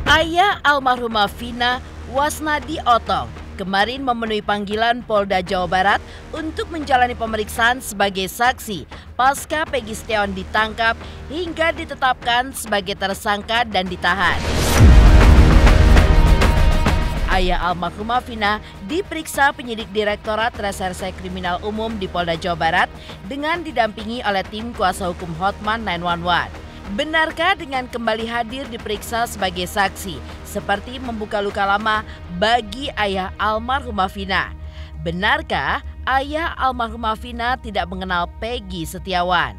Ayah almarhumah Vina, Wasnadi Otong, kemarin memenuhi panggilan Polda Jawa Barat untuk menjalani pemeriksaan sebagai saksi pasca Peggy Setiawan ditangkap hingga ditetapkan sebagai tersangka dan ditahan. Ayah almarhumah Vina diperiksa penyidik Direktorat Reserse Kriminal Umum di Polda Jawa Barat dengan didampingi oleh tim kuasa hukum Hotman 911. Benarkah dengan kembali hadir diperiksa sebagai saksi seperti membuka luka lama bagi ayah almarhumah Vina? Benarkah ayah almarhumah Vina tidak mengenal Peggy Setiawan?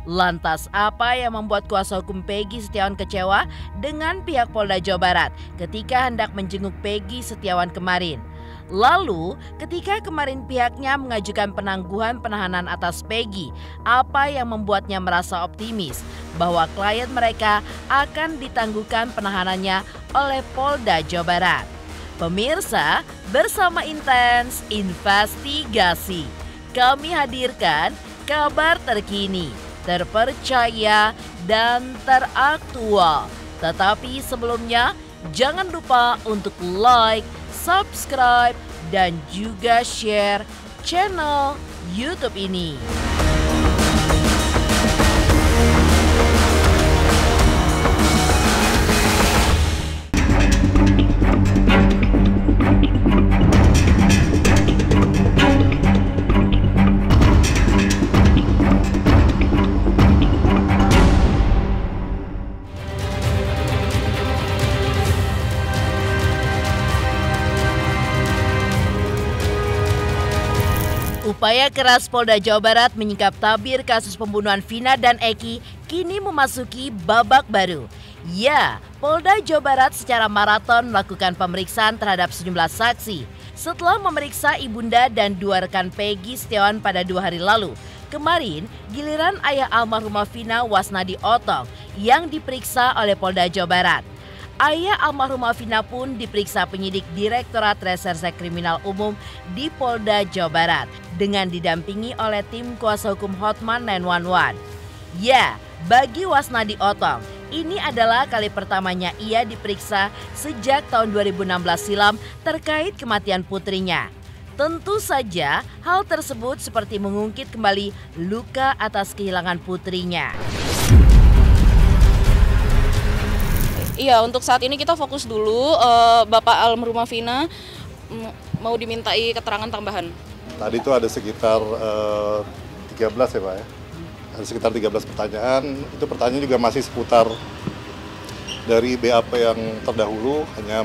Lantas apa yang membuat kuasa hukum Peggy Setiawan kecewa dengan pihak Polda Jawa Barat ketika hendak menjenguk Peggy Setiawan kemarin? Lalu ketika kemarin pihaknya mengajukan penangguhan penahanan atas Peggy, apa yang membuatnya merasa optimis bahwa klien mereka akan ditangguhkan penahanannya oleh Polda Jawa Barat? Pemirsa, bersama Intens Investigasi, kami hadirkan kabar terkini, terpercaya, dan teraktual. Tetapi sebelumnya, jangan lupa untuk like, subscribe, dan juga share channel YouTube ini. Upaya keras Polda Jawa Barat menyingkap tabir kasus pembunuhan Vina dan Eki kini memasuki babak baru. Ya, Polda Jawa Barat secara maraton melakukan pemeriksaan terhadap sejumlah saksi. Setelah memeriksa ibunda dan dua rekan Peggy Setiawan pada 2 hari lalu, kemarin giliran ayah almarhumah Vina, Wasnadi Otong, yang diperiksa oleh Polda Jawa Barat. Ayah almarhumah Vina pun diperiksa penyidik Direktorat Reserse Kriminal Umum di Polda Jawa Barat dengan didampingi oleh tim kuasa hukum Hotman 911. Ya, bagi Wasnadi Otong, ini adalah kali pertamanya ia diperiksa sejak tahun 2016 silam terkait kematian putrinya. Tentu saja hal tersebut seperti mengungkit kembali luka atas kehilangan putrinya. Iya, untuk saat ini kita fokus dulu. Bapak almarhumah Vina mau dimintai keterangan tambahan. Tadi itu ada sekitar 13 ya Pak ya. Ada sekitar 13 pertanyaan. Itu pertanyaan juga masih seputar dari BAP yang terdahulu, hanya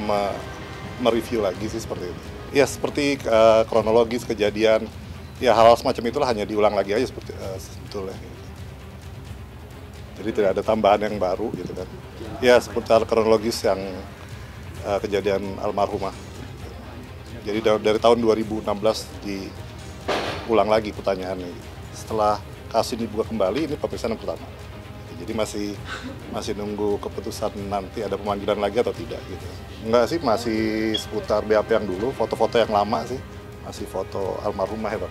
mereview lagi sih seperti itu. Ya seperti kronologis kejadian, ya hal-hal semacam itulah hanya diulang lagi aja seperti sebetulnya. Jadi tidak ada tambahan yang baru gitu kan. Ya seputar kronologis yang kejadian almarhumah. Jadi dari tahun 2016 diulang lagi pertanyaannya. Setelah kasus ini dibuka kembali, ini pemeriksaan yang pertama. Jadi masih nunggu keputusan nanti ada pemanggilan lagi atau tidak gitu. Enggak sih, masih seputar BAP yang dulu, foto-foto yang lama sih. Masih foto almarhumah ya Pak.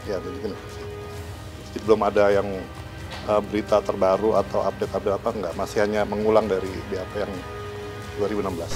Ya jadi belum ada yang berita terbaru atau update apa enggak, masih hanya mengulang dari BAP yang 2016.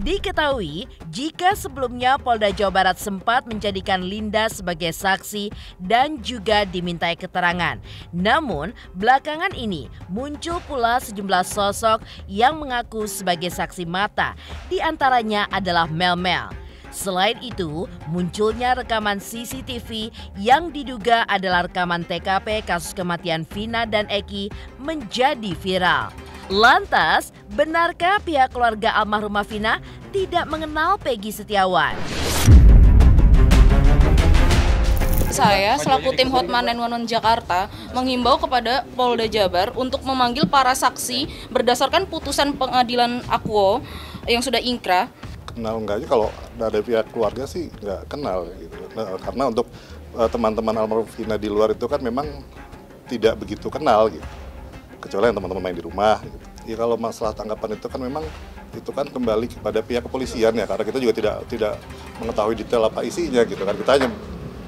Diketahui jika sebelumnya Polda Jawa Barat sempat menjadikan Linda sebagai saksi dan juga dimintai keterangan. Namun belakangan ini muncul pula sejumlah sosok yang mengaku sebagai saksi mata, di antaranya adalah Mel. Selain itu, munculnya rekaman CCTV yang diduga adalah rekaman TKP kasus kematian Vina dan Eki menjadi viral. Lantas, benarkah pihak keluarga almarhumah Vina tidak mengenal Peggy Setiawan? Saya selaku tim Hotman 911 Jakarta menghimbau kepada Polda Jabar untuk memanggil para saksi berdasarkan putusan pengadilan Akwo yang sudah ingkrah. Kenal enggaknya kalau dari pihak keluarga sih nggak kenal gitu. Nah, karena untuk teman-teman almarhum Vina di luar itu kan memang tidak begitu kenal gitu. Kecuali yang teman-teman main di rumah gitu. Ya kalau masalah tanggapan itu kan memang itu kan kembali kepada pihak kepolisian ya, karena kita juga tidak mengetahui detail apa isinya gitu kan. Kita hanya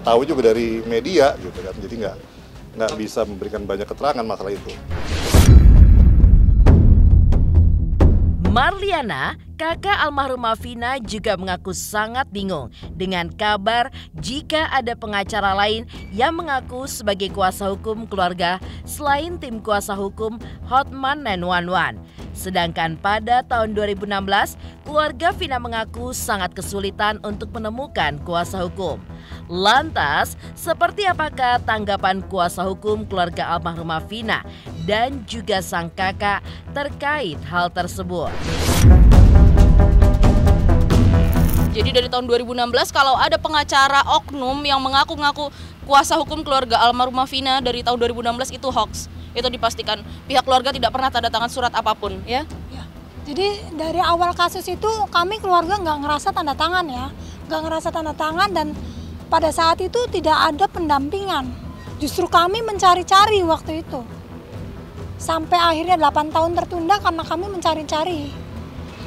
tahu juga dari media gitu kan. Jadi nggak bisa memberikan banyak keterangan masalah itu. Marliana, kakak almarhumah Vina, juga mengaku sangat bingung dengan kabar jika ada pengacara lain yang mengaku sebagai kuasa hukum keluarga selain tim kuasa hukum Hotman 911. Sedangkan pada tahun 2016, keluarga Vina mengaku sangat kesulitan untuk menemukan kuasa hukum. Lantas, seperti apakah tanggapan kuasa hukum keluarga almarhumah Vina dan juga sang kakak terkait hal tersebut? Jadi dari tahun 2016 kalau ada pengacara oknum yang mengaku-ngaku kuasa hukum keluarga almarhumah Vina dari tahun 2016 itu hoax. Itu dipastikan pihak keluarga tidak pernah tanda tangan surat apapun, ya. Jadi dari awal kasus itu kami keluarga nggak ngerasa tanda tangan ya, nggak ngerasa tanda tangan, dan pada saat itu tidak ada pendampingan. Justru kami mencari-cari waktu itu. Sampai akhirnya 8 tahun tertunda karena kami mencari-cari.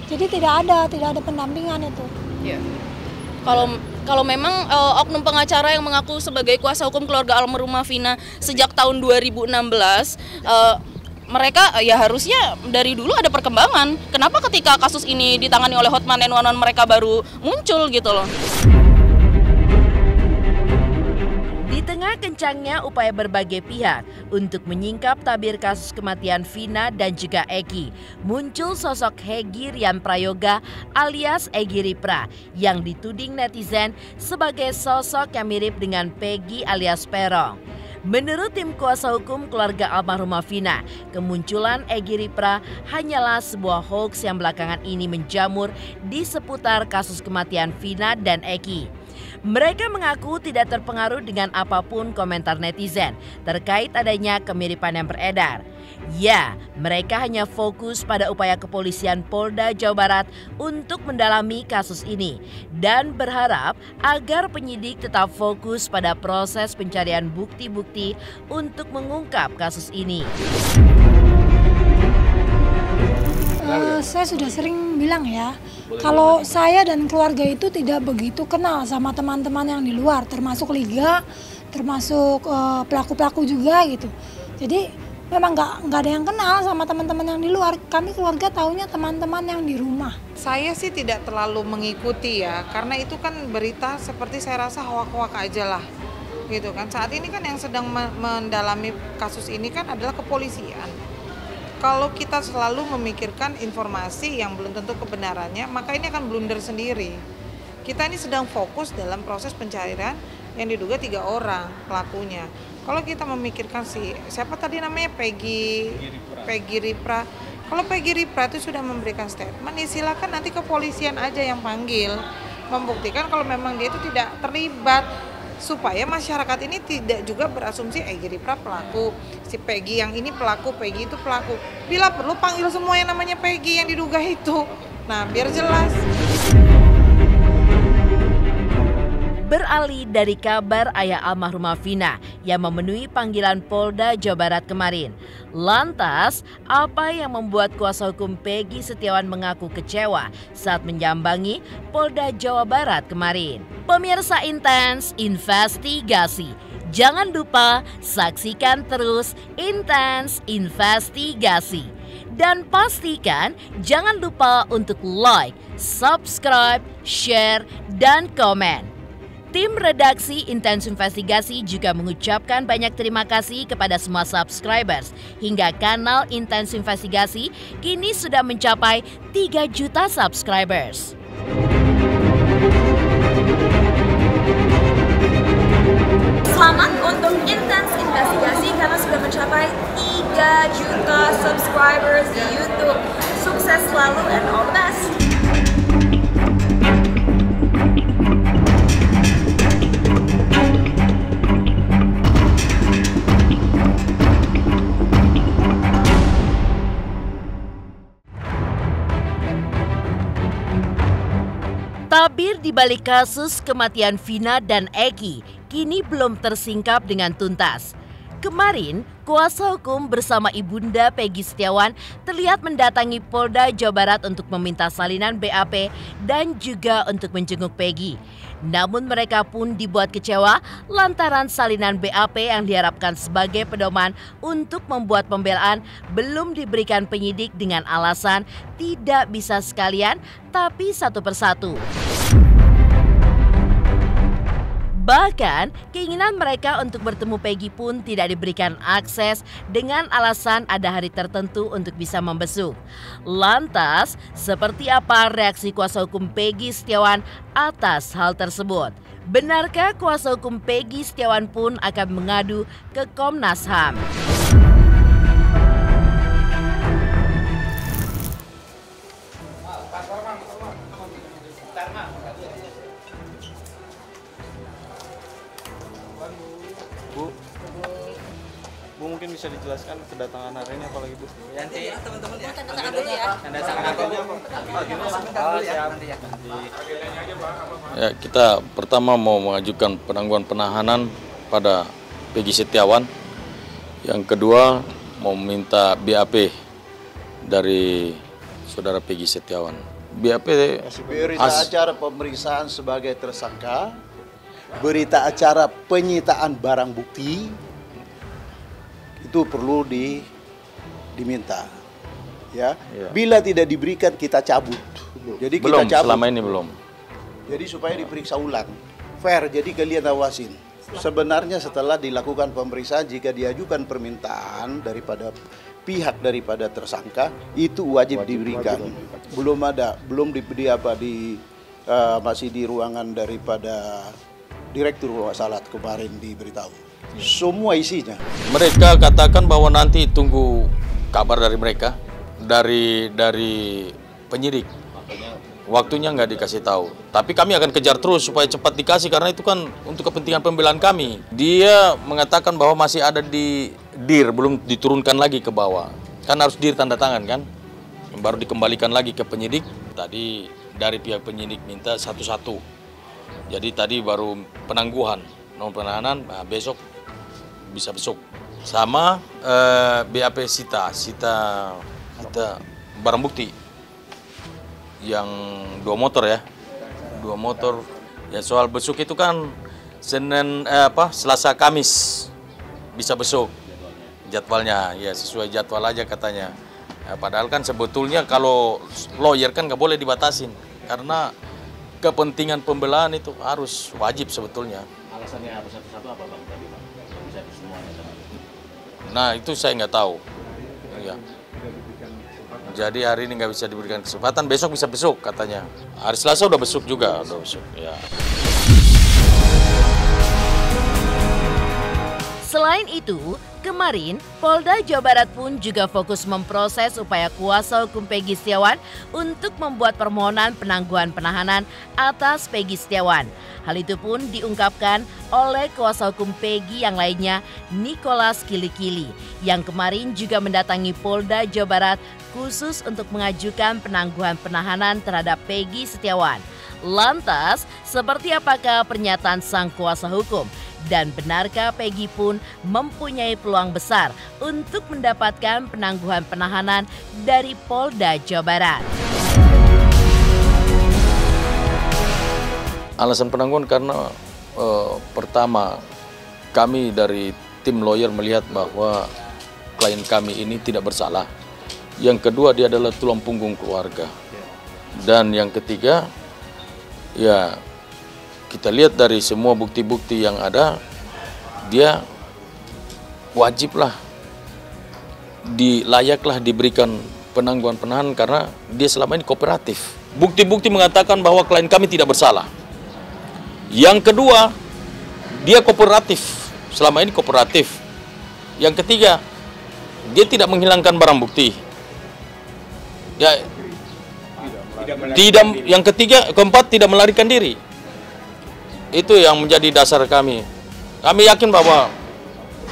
Jadi tidak ada pendampingan itu. Ya. Kalau memang oknum pengacara yang mengaku sebagai kuasa hukum keluarga almarhumah Vina sejak tahun 2016, mereka ya harusnya dari dulu ada perkembangan. Kenapa ketika kasus ini ditangani oleh Hotman 911 mereka baru muncul gitu loh? Di tengah kencangnya upaya berbagai pihak untuk menyingkap tabir kasus kematian Vina dan juga Eki, muncul sosok Hegi Rian Prayoga alias Egi Ripra yang dituding netizen sebagai sosok yang mirip dengan Peggy alias Perong. Menurut tim kuasa hukum keluarga almarhumah Vina, kemunculan Egi Ripra hanyalah sebuah hoax yang belakangan ini menjamur di seputar kasus kematian Vina dan Eki. Mereka mengaku tidak terpengaruh dengan apapun komentar netizen terkait adanya kemiripan yang beredar. Ya, mereka hanya fokus pada upaya kepolisian Polda Jawa Barat untuk mendalami kasus ini dan berharap agar penyidik tetap fokus pada proses pencarian bukti-bukti untuk mengungkap kasus ini. Saya sudah sering bilang ya, kalau saya dan keluarga itu tidak begitu kenal sama teman-teman yang di luar, termasuk liga, termasuk pelaku-pelaku juga gitu. Jadi memang nggak ada yang kenal sama teman-teman yang di luar. Kami keluarga taunya teman-teman yang di rumah. Saya sih tidak terlalu mengikuti ya, karena itu kan berita seperti saya rasa hoak-hoak aja lah, gitu kan. Saat ini kan yang sedang mendalami kasus ini kan adalah kepolisian. Kalau kita selalu memikirkan informasi yang belum tentu kebenarannya, maka ini akan blunder sendiri. Kita ini sedang fokus dalam proses pencarian yang diduga 3 orang pelakunya. Kalau kita memikirkan siapa tadi namanya Peggy Ripra. Kalau Peggy Ripra itu sudah memberikan statement, ya silakan nanti kepolisian aja yang panggil, membuktikan kalau memang dia itu tidak terlibat, supaya masyarakat ini tidak juga berasumsi Egi Ripra pelaku, si Peggy yang ini pelaku, Peggy itu pelaku. Bila perlu panggil semua yang namanya Peggy yang diduga itu. Nah, biar jelas. Beralih dari kabar ayah almarhumah Vina yang memenuhi panggilan Polda Jawa Barat kemarin. Lantas, apa yang membuat kuasa hukum Peggy Setiawan mengaku kecewa saat menyambangi Polda Jawa Barat kemarin? Pemirsa Intens Investigasi, jangan lupa saksikan terus Intens Investigasi. Dan pastikan jangan lupa untuk like, subscribe, share, dan komen. Tim redaksi Intens Investigasi juga mengucapkan banyak terima kasih kepada semua subscribers hingga kanal Intens Investigasi kini sudah mencapai 3 juta subscribers. Selamat untuk Intens Investigasi karena sudah mencapai 3 juta subscribers di YouTube. Sukses selalu and all the best. Tabir di balik kasus kematian Vina dan Eki kini belum tersingkap dengan tuntas. Kemarin, kuasa hukum bersama ibunda Peggy Setiawan terlihat mendatangi Polda Jawa Barat untuk meminta salinan BAP dan juga untuk menjenguk Peggy. Namun mereka pun dibuat kecewa lantaran salinan BAP yang diharapkan sebagai pedoman untuk membuat pembelaan belum diberikan penyidik dengan alasan tidak bisa sekalian tapi satu persatu. Bahkan, keinginan mereka untuk bertemu Peggy pun tidak diberikan akses dengan alasan ada hari tertentu untuk bisa membesuk. Lantas, seperti apa reaksi kuasa hukum Peggy Setiawan atas hal tersebut? Benarkah kuasa hukum Peggy Setiawan pun akan mengadu ke Komnas HAM? Bu mungkin bisa dijelaskan kedatangan hari ini apalagi Bu? Nanti teman-teman ya. Tanda tangan dulu ya. Tanda tangan dulu. Ya, kita pertama mau mengajukan penangguhan penahanan pada Peggy Setiawan. Yang kedua mau meminta BAP dari saudara Peggy Setiawan. BAP berita acara pemeriksaan sebagai tersangka, berita acara penyitaan barang bukti itu perlu diminta, ya. Bila tidak diberikan kita cabut. Jadi belum, kita cabut. selama ini belum. Jadi supaya diperiksa ulang, fair. Jadi kalian awasin. Sebenarnya setelah dilakukan pemeriksaan, jika diajukan permintaan daripada pihak daripada tersangka, itu wajib diberikan. Belum masih di ruangan daripada Direktur Salat kemarin diberitahu. Semua isinya. Mereka katakan bahwa nanti tunggu kabar dari mereka, dari penyidik. Waktunya nggak dikasih tahu. Tapi kami akan kejar terus supaya cepat dikasih karena itu kan untuk kepentingan pembelaan kami. Dia mengatakan bahwa masih ada di DIR, belum diturunkan lagi ke bawah. Kan harus DIR tanda tangan kan? Baru dikembalikan lagi ke penyidik. Tadi dari pihak penyidik minta satu-satu. Jadi tadi baru penangguhan, nomor penahanan, nah besok bisa besok. Sama BAP sita barang bukti yang 2 motor ya. 2 motor. Ya soal besok itu kan Selasa Kamis bisa besok jadwalnya. Ya sesuai jadwal aja katanya. Ya, padahal kan sebetulnya kalau lawyer kan nggak boleh dibatasin karena kepentingan pembelaan itu harus wajib sebetulnya. Alasannya harus satu-satu apa Bang tadi Bang? Bisa semuanya. Nah itu saya nggak tahu. Ya. Jadi hari ini nggak bisa diberikan kesempatan, besok bisa besok katanya. Hari Selasa udah besok juga, udah besok. Ya. Selain itu, kemarin Polda Jawa Barat pun juga fokus memproses upaya kuasa hukum Peggy Setiawan untuk membuat permohonan penangguhan penahanan atas Peggy Setiawan. Hal itu pun diungkapkan oleh kuasa hukum Peggy yang lainnya, Nicholas Kilikili, yang kemarin juga mendatangi Polda Jawa Barat khusus untuk mengajukan penangguhan penahanan terhadap Peggy Setiawan. Lantas, seperti apakah pernyataan sang kuasa hukum? Dan benarkah Peggy pun mempunyai peluang besar untuk mendapatkan penangguhan penahanan dari Polda Jawa Barat? Alasan penangguhan karena pertama kami dari tim lawyer melihat bahwa klien kami ini tidak bersalah. Yang kedua dia adalah tulang punggung keluarga. Dan yang ketiga ya kita lihat dari semua bukti-bukti yang ada, dia wajiblah, layaklah diberikan penangguhan penahanan karena dia selama ini kooperatif. Bukti-bukti mengatakan bahwa klien kami tidak bersalah. Yang kedua, dia kooperatif, selama ini kooperatif. Yang ketiga, dia tidak menghilangkan barang bukti. Ya, keempat tidak melarikan diri. Itu yang menjadi dasar kami. Kami yakin bahwa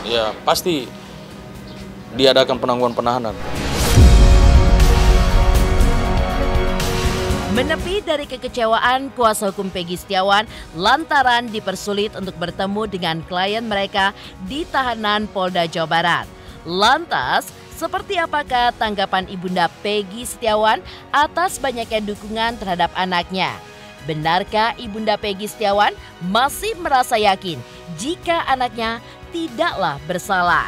ya pasti diadakan penangguhan penahanan. Menepi dari kekecewaan kuasa hukum Peggy Setiawan lantaran dipersulit untuk bertemu dengan klien mereka di tahanan Polda Jawa Barat. Lantas, seperti apakah tanggapan Ibunda Peggy Setiawan atas banyaknya dukungan terhadap anaknya? Benarkah Ibunda Peggy Setiawan masih merasa yakin jika anaknya tidaklah bersalah?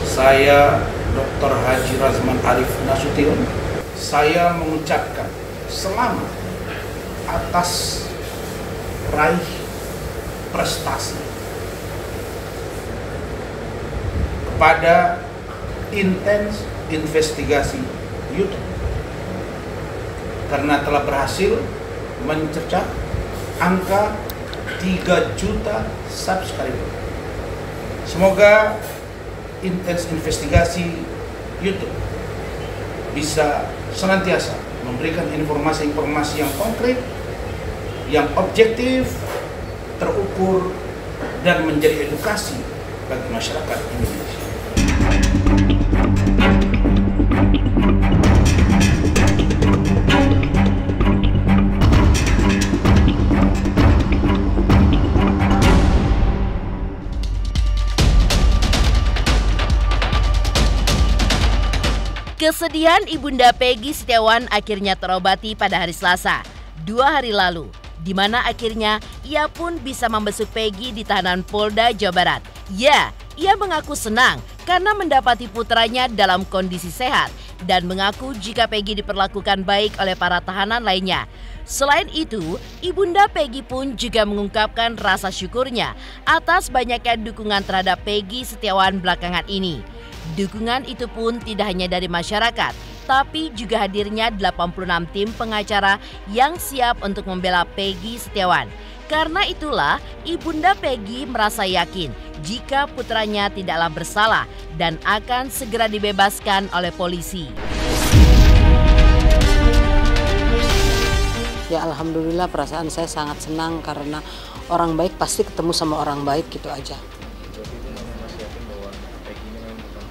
Saya Dr. Haji Razman Arif Nasution, saya mengucapkan selamat atas raih prestasi kepada Intens Investigasi YouTube karena telah berhasil mencercah angka 3 juta subscriber. Semoga Intens Investigasi YouTube bisa senantiasa memberikan informasi-informasi yang konkret, yang objektif, terukur, dan menjadi edukasi bagi masyarakat Indonesia. Kesedihan Ibunda Peggy Setiawan akhirnya terobati pada hari Selasa, 2 hari lalu, di mana akhirnya ia pun bisa membesuk Peggy di tahanan Polda Jawa Barat. Ya, ia mengaku senang karena mendapati putranya dalam kondisi sehat dan mengaku jika Peggy diperlakukan baik oleh para tahanan lainnya. Selain itu, Ibunda Peggy pun juga mengungkapkan rasa syukurnya atas banyaknya dukungan terhadap Peggy Setiawan belakangan ini. Dukungan itu pun tidak hanya dari masyarakat, tapi juga hadirnya 86 tim pengacara yang siap untuk membela Peggy Setiawan. Karena itulah, Ibunda Peggy merasa yakin jika putranya tidaklah bersalah dan akan segera dibebaskan oleh polisi. Ya alhamdulillah, perasaan saya sangat senang karena orang baik pasti ketemu sama orang baik, gitu aja.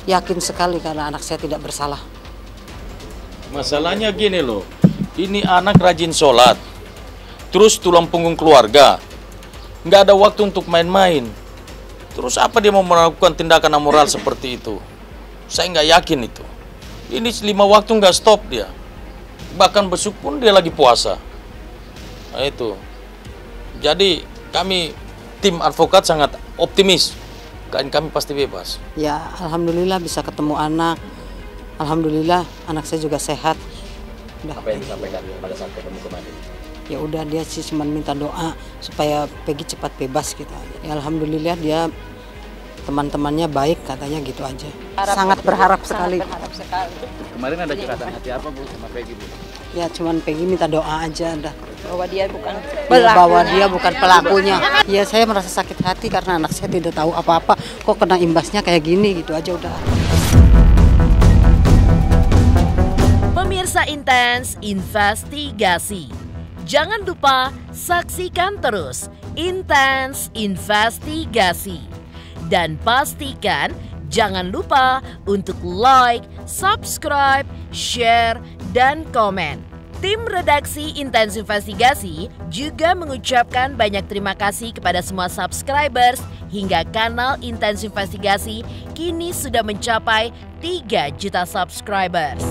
Yakin sekali karena anak saya tidak bersalah. Masalahnya gini loh, ini anak rajin sholat, terus tulang punggung keluarga, nggak ada waktu untuk main-main. Terus apa dia mau melakukan tindakan amoral seperti itu? Saya nggak yakin itu. Ini 5 waktu nggak stop dia. Bahkan besuk pun dia lagi puasa. Nah itu. Jadi kami tim advokat sangat optimis. Kami pasti bebas. Ya alhamdulillah bisa ketemu anak. Alhamdulillah anak saya juga sehat. Apa yang disampaikan pada saat ketemu kemarin? Ya udah, dia sih cuma minta doa supaya Peggy cepat bebas gitu. Ya alhamdulillah dia teman-temannya baik katanya, gitu aja. Sangat berharap sekali. Kemarin ada curhatan hati apa Bu sama Peggy Bu? Ya cuman Peggy minta doa aja dah. Bahwa dia bukan pelakunya. Ya saya merasa sakit hati karena anak saya tidak tahu apa-apa, kok kena imbasnya kayak gini, gitu aja udah. Pemirsa Intens Investigasi, jangan lupa saksikan terus Intens Investigasi. Dan pastikan jangan lupa untuk like, subscribe, share, dan komen. Tim redaksi Intens Investigasi juga mengucapkan banyak terima kasih kepada semua subscribers hingga kanal Intens Investigasi kini sudah mencapai 3 juta subscribers.